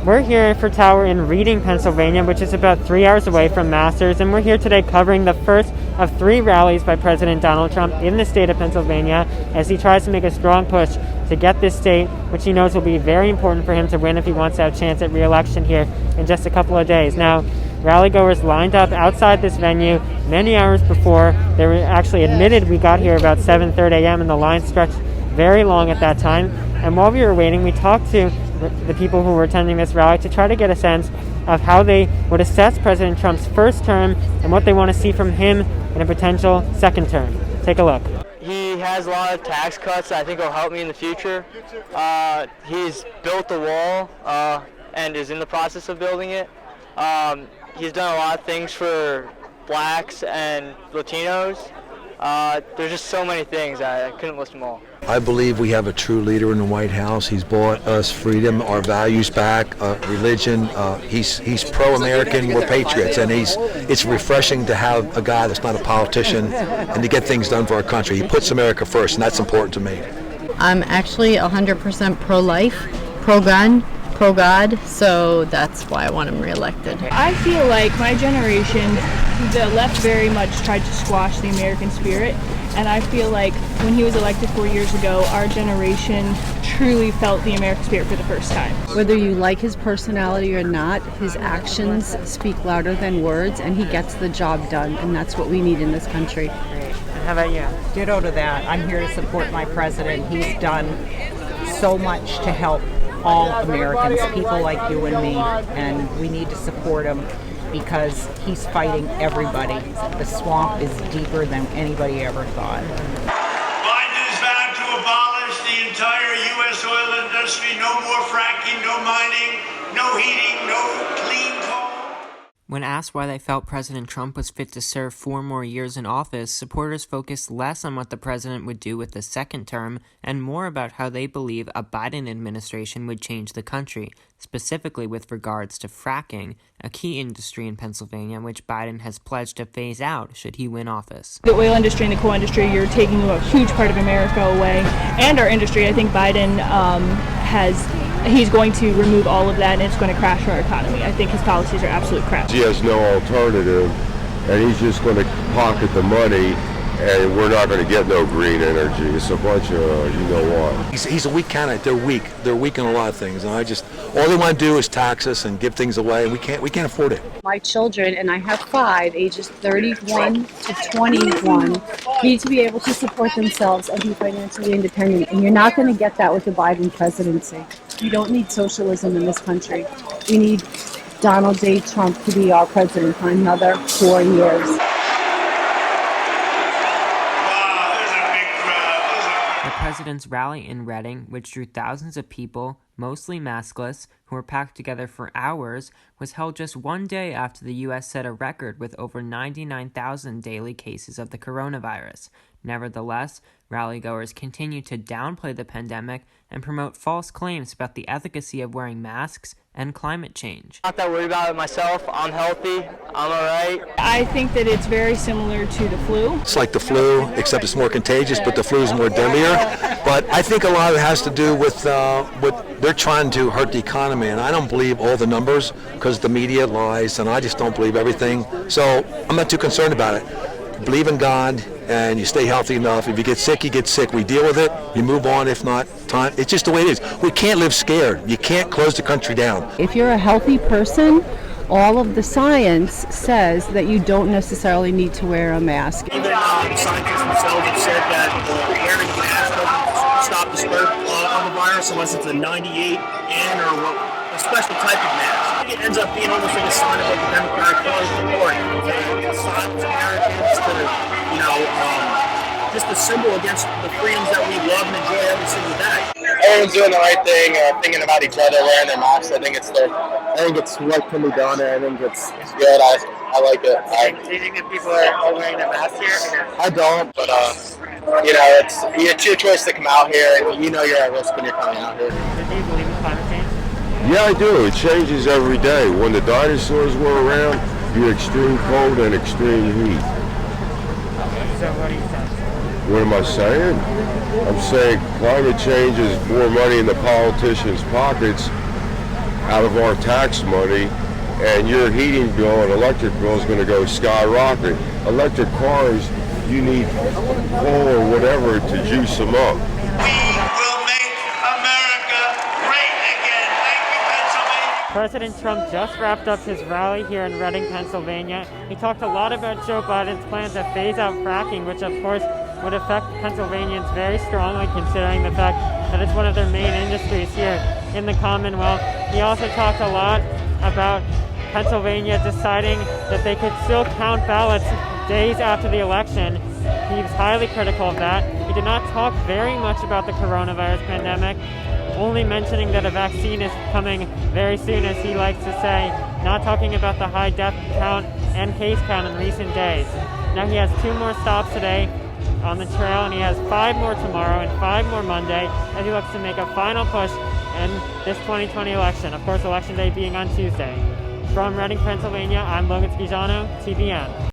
We're here for Tower in Reading, Pennsylvania, which is about 3 hours away from Masters, and we're here today covering the first of 3 rallies by President Donald Trump in the state of Pennsylvania as he tries to make a strong push to get this state, which he knows will be very important for him to win if he wants to have a chance at re-election here in just a couple of days. Now, rally goers lined up outside this venue many hours before. They were actually admitted we got here about 7:30 a.m. and the line stretched very long at that time. And while we were waiting, we talked to the people who were attending this rally to try to get a sense of how they would assess President Trump's first term and what they want to see from him in a potential second term. Take a look. He has a lot of tax cuts that I think will help me in the future. He's built the wall and is in the process of building it. He's done a lot of things for blacks and Latinos. There's just so many things, I couldn't list them all. I believe we have a true leader in the White House. He's brought us freedom, our values back, religion. He's pro-American, we're patriots, and it's refreshing to have a guy that's not a politician and to get things done for our country. He puts America first, and that's important to me. I'm actually 100% pro-life, pro-gun, pro-God, so that's why I want him reelected. I feel like my generation, the left very much tried to squash the American spirit, and I feel like when he was elected 4 years ago, our generation truly felt the American spirit for the first time. Whether you like his personality or not, his actions speak louder than words, and he gets the job done, and that's what we need in this country. Great. And how about you? Ditto to that. I'm here to support my president. He's done so much to help all Americans, people like you and me, and we need to support him because he's fighting everybody. The swamp is deeper than anybody ever thought. Biden is vowed to abolish the entire U.S. oil industry. No more fracking, no mining, no heating, no clean coal. When asked why they felt President Trump was fit to serve 4 more years in office, supporters focused less on what the president would do with the second term and more about how they believe a Biden administration would change the country, specifically with regards to fracking, a key industry in Pennsylvania which Biden has pledged to phase out should he win office. The oil industry and the coal industry, you're taking a huge part of America away, and our industry. I think Biden he's going to remove all of that, and it's going to crash our economy. I think his policies are absolute crap. He has no alternative, and he's just going to pocket the money, and we're not going to get no green energy. It's a bunch of you know what. He's a weak candidate. They're weak in a lot of things, and all they want to do is tax us and give things away, and we can't afford it. My children, and I have 5, ages 31 to 21, need to be able to support themselves and be financially independent, and you're not going to get that with the Biden presidency. We don't need socialism in this country. We need Donald J. Trump to be our president for another 4 years. The president's rally in Reading, which drew thousands of people, mostly maskless, who were packed together for hours, was held just 1 day after the U.S. set a record with over 99,000 daily cases of the coronavirus. Nevertheless, rallygoers continue to downplay the pandemic and promote false claims about the efficacy of wearing masks and climate change. Not that worried about it myself. I'm healthy. I'm all right. I think that it's very similar to the flu. It's like the flu, except it's more contagious, but the flu is more deadlier. But I think a lot of it has to do with what they're trying to hurt the economy, and I don't believe all the numbers because the media lies, and I just don't believe everything. So I'm not too concerned about it. Believe in God, and you stay healthy enough. If you get sick, you get sick. We deal with it. You move on. If not, time. It's just the way it is. We can't live scared. You can't close the country down. If you're a healthy person, all of the science says that you don't necessarily need to wear a mask. Even scientists themselves have said that wearing a mask doesn't stop the spread of the virus unless it's a 98N or a special type of mask. It ends up being almost like a sign of what the Democratic Party support. It's a sign of Americans to, just a symbol against the freedoms that we love and enjoy every single day. Everyone's doing the right thing, thinking about each other, wearing their masks. I think it's what can be done, and I think it's good. I like it. Do you think that people are all wearing their masks here? I don't, but it's your choice to come out here, and you know you're at risk when you're coming out here. Do you believe in climate change? Yeah, I do. It changes every day. When the dinosaurs were around, you had extreme cold and extreme heat. So what are you saying? What am I saying? I'm saying climate change is more money in the politicians' pockets out of our tax money, and your heating bill and electric bill is going to go skyrocket. Electric cars, you need coal or whatever to juice them up. President Trump just wrapped up his rally here in Reading, Pennsylvania. He talked a lot about Joe Biden's plan to phase out fracking, which of course would affect Pennsylvanians very strongly considering the fact that it's one of their main industries here in the Commonwealth. He also talked a lot about Pennsylvania deciding that they could still count ballots days after the election. He was highly critical of that. He did not talk very much about the coronavirus pandemic, only mentioning that a vaccine is coming very soon, as he likes to say, not talking about the high death count and case count in recent days. Now he has 2 more stops today on the trail, and he has 5 more tomorrow and 5 more Monday as he looks to make a final push in this 2020 election. Of course, Election Day being on Tuesday. From Reading, Pennsylvania, I'm Logan Schiciano, TBN.